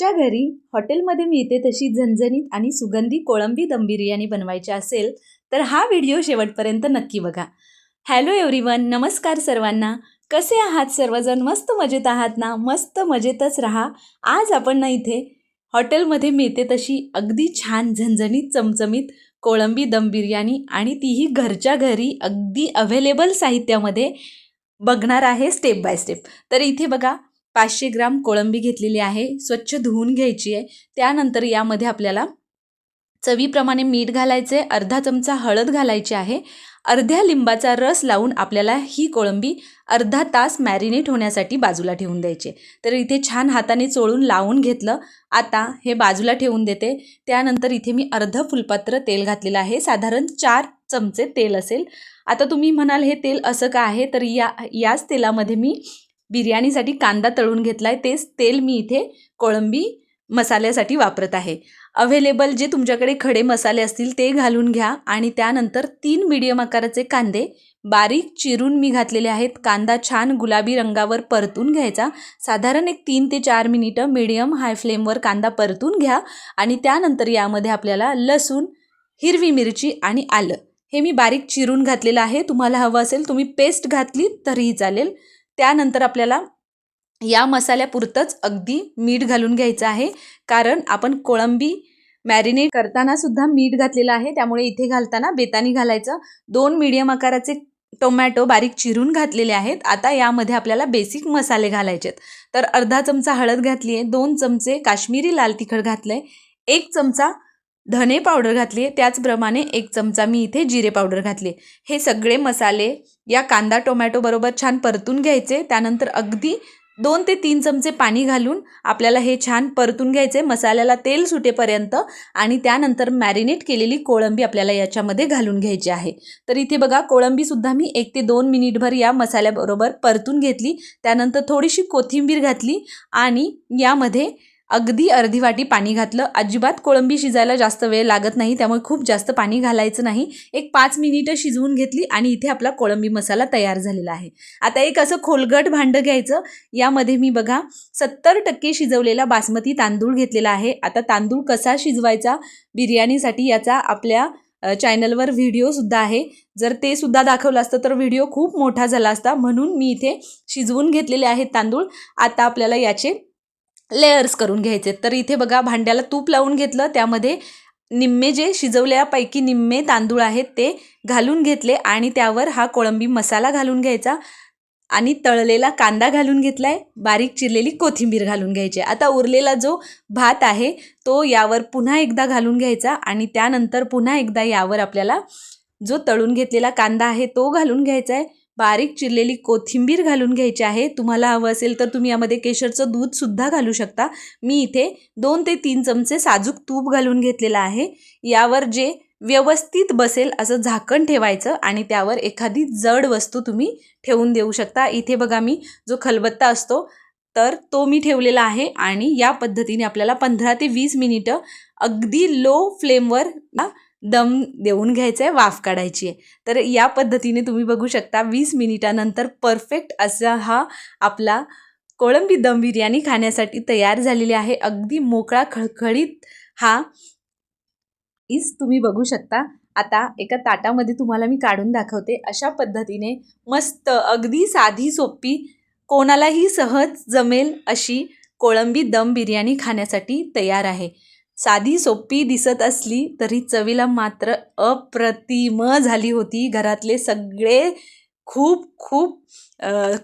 घरच्या घरी हॉटेलमध्ये मिळते तशी झणझणीत आणि सुगंधी कोळंबी दम बिर्याणी बनवायची असेल तर हा व्हिडिओ शेवटपर्यंत नक्की बघा. हॅलो एव्हरीवन, नमस्कार सर्वांना. कसे आहात सर्वजण? मस्त मजेत आहात ना? मस्त मजेतच राहा. आज आपण ना इथे हॉटेलमध्ये मिळते तशी अगदी छान झणझणीत चमचमीत कोळंबी दम बिर्याणी आणि तीही घरच्या घरी अगदी अवेलेबल साहित्यामध्ये बघणार आहे स्टेप बाय स्टेप. तर इथे बघा 500 ग्राम कोळंबी घेतलेली आहे, स्वच्छ धुवून घ्यायची आहे. त्यानंतर यामध्ये आपल्याला चवीप्रमाणे मीठ घालायचे, अर्धा चमचा हळद घालायची आहे. अर्ध्या लिंबाचा रस लावून आपल्याला ही कोळंबी अर्धा तास मॅरिनेट होण्यासाठी बाजूला ठेवून द्यायचे. तर इथे छान हाताने चोळून लावून घेतलं. आता हे बाजूला ठेवून देते. त्यानंतर इथे मी अर्ध फुलपत्र तेल घातलेलं आहे, साधारण 4 चमचे तेल असेल. आता तुम्ही म्हणाल हे तेल असं का आहे, तर याच तेलामध्ये मी बिर्याणीसाठी कांदा तळून घेतला आहे. तेच तेल मी इथे कोळंबी मसाल्यासाठी वापरत आहे. अवेलेबल जे तुमच्याकडे खडे मसाले असतील ते घालून घ्या. आणि त्यानंतर 3 मीडियम आकाराचे कांदे बारीक चिरून मी घातलेले आहेत. कांदा छान गुलाबी रंगावर परतून घ्यायचा. साधारण एक 3 ते 4 मिनिटं मीडियम हाय फ्लेमवर कांदा परतून घ्या. आणि त्यानंतर यामध्ये आपल्याला लसूण, हिरवी मिरची आणि आलं हे मी बारीक चिरून घातलेलं आहे. तुम्हाला हवं असेल तुम्ही पेस्ट घातली तरीही चालेल. त्यानंतर आपल्याला या मसाल्यापुरतंच अगदी मीठ घालून घ्यायचं आहे, कारण आपण कोळंबी मॅरिनेट करताना सुद्धा मीठ घातलेलं आहे, त्यामुळे इथे घालताना बेतानी घालायचं. 2 मीडियम आकाराचे टोमॅटो बारीक चिरून घातलेले आहेत. आता यामध्ये आपल्याला बेसिक मसाले घालायचे आहेत. तर अर्धा चमचा हळद घातली आहे, 2 चमचे काश्मीरी लाल तिखट घातलं आहे, 1 चमचा धने पावडर घातली आहे, त्याचप्रमाणे 1 चमचा मी इथे जिरे पावडर घातले. हे सगळे मसाले या कांदा टोमॅटो बरोबर छान परतून घ्यायचे. त्यानंतर अगदी 2 ते 3 चमचे पाणी घालून आपल्याला हे छान परतून घ्यायचे मसाल्याला तेल सुटेपर्यंत. आणि त्यानंतर मॅरिनेट केलेली कोळंबी आपल्याला याच्यामध्ये घालून घ्यायची आहे. तर इथे बघा कोळंबीसुद्धा मी 1 ते 2 मिनिटभर या मसाल्याबरोबर परतून घेतली. त्यानंतर थोडीशी कोथिंबीर घातली आणि यामध्ये अगदी अर्धी वाटी पाणी घातलं. अजिबात कोळंबी शिजायला जास्त वेळ लागत नाही, त्यामुळे खूप जास्त पाणी घालायचं नाही. एक 5 मिनिटं शिजवून घेतली आणि इथे आपला कोळंबी मसाला तयार झालेला आहे. आता एक असं खोलगट भांडं घ्यायचं. यामध्ये मी बघा 70% शिजवलेला बासमती तांदूळ घेतलेला आहे. आता तांदूळ कसा शिजवायचा बिर्याणीसाठी याचा आपल्या चॅनलवर व्हिडिओसुद्धा आहे. जर ते सुद्धा दाखवलं असतं तर व्हिडिओ खूप मोठा झाला असता, म्हणून मी इथे शिजवून घेतलेले आहेत तांदूळ. आता आपल्याला याचे लेयर्स करून घ्यायचे. तर इथे बघा भांड्याला तूप लावून घेतलं, त्यामध्ये निम्मे जे शिजवल्यापैकी निम्मे तांदूळ आहेत ते घालून घेतले आणि त्यावर हा कोळंबी मसाला घालून घ्यायचा आणि तळलेला कांदा घालून घेतला आहे, बारीक चिरलेली कोथिंबीर घालून घ्यायची. आता उरलेला जो भात आहे तो यावर पुन्हा एकदा घालून घ्यायचा आणि त्यानंतर पुन्हा एकदा यावर आपल्याला जो तळून घेतलेला कांदा आहे तो घालून घ्यायचा आहे, बारीक चिरलेली कोथिंबीर घालून घ्यायची आहे. तुम्हाला हवं असेल तर तुम्ही यामध्ये केशरचं दूधसुद्धा घालू शकता. मी इथे 2 ते 3 चमचे साजूक तूप घालून घेतलेलं आहे. यावर जे व्यवस्थित बसेल असं झाकण ठेवायचं आणि त्यावर एखादी जड वस्तू तुम्ही ठेवून देऊ शकता. इथे बघा मी जो खलबत्ता असतो तर तो मी ठेवलेला आहे आणि या पद्धतीने आपल्याला 15 ते 20 मिनिटं अगदी लो फ्लेमवर दम देऊन घ्यायचं आहे, वाफ काढायची आहे. तर या पद्धतीने तुम्ही बघू शकता 20 मिनिटानंतर परफेक्ट असा हा आपला कोळंबी दम बिर्याणी खाण्यासाठी तयार झालेली आहे. अगदी मोकळा खळखळीत हा तुम्ही बघू शकता. आता एका ताटामध्ये तुम्हाला मी काढून दाखवते. अशा पद्धतीने मस्त अगदी साधी सोपी कोणालाही सहज जमेल अशी कोळंबी दम बिर्याणी खाण्यासाठी तयार आहे. साधी सोपी दिसत असली तरी चवीला मात्र अप्रतिम झाली होती. घरातले सगळे खूप खूप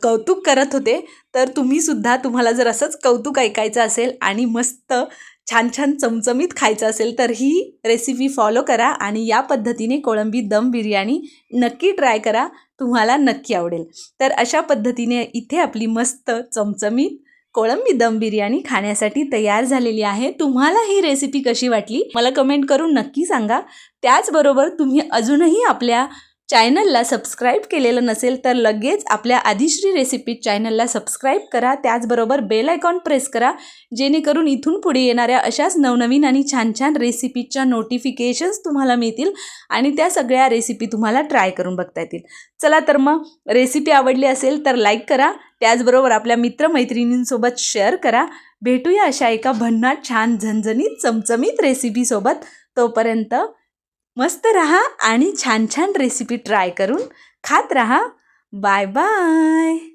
कौतुक करत होते. तर तुम्हाला जर असंच कौतुक ऐकायचं असेल आणि मस्त छान छान चमचमीत खायचं असेल तर ही रेसिपी फॉलो करा आणि या पद्धतीने कोळंबी दम बिर्याणी नक्की ट्राय करा, तुम्हाला नक्की आवडेल. तर अशा पद्धतीने इथे आपली मस्त चमचमीत कोळंबी दम बिर्याणी खाण्यासाठी तयार झालेली आहे. तुम्हाला ही रेसिपी कशी वाटली मला कमेंट करून नक्की सांगा. त्याचबरोबर तुम्ही अजूनही आपल्या चॅनलला सबस्क्राईब केलेलं नसेल तर लगेच आपल्या आदिश्री रेसिपी चॅनलला सबस्क्राईब करा. त्याचबरोबर बेल आयकॉन प्रेस करा, जेणेकरून इथून पुढे येणाऱ्या अशाच नवनवीन आणि छान छान रेसिपीच्या नोटिफिकेशन्स तुम्हाला मिळतील आणि त्या सगळ्या रेसिपी तुम्हाला ट्राय करून बघता येतील. चला तर मग रेसिपी आवडली असेल तर लाईक करा, त्याचबरोबर आपल्या मित्रमैत्रिणींसोबत शेअर करा. भेटूया अशा एका भन्नाट छान झणझणीत चमचमीत रेसिपीसोबत. तोपर्यंत मस्त रहा आणि छान छान रेसिपी ट्राय करून खात रहा. Bye bye.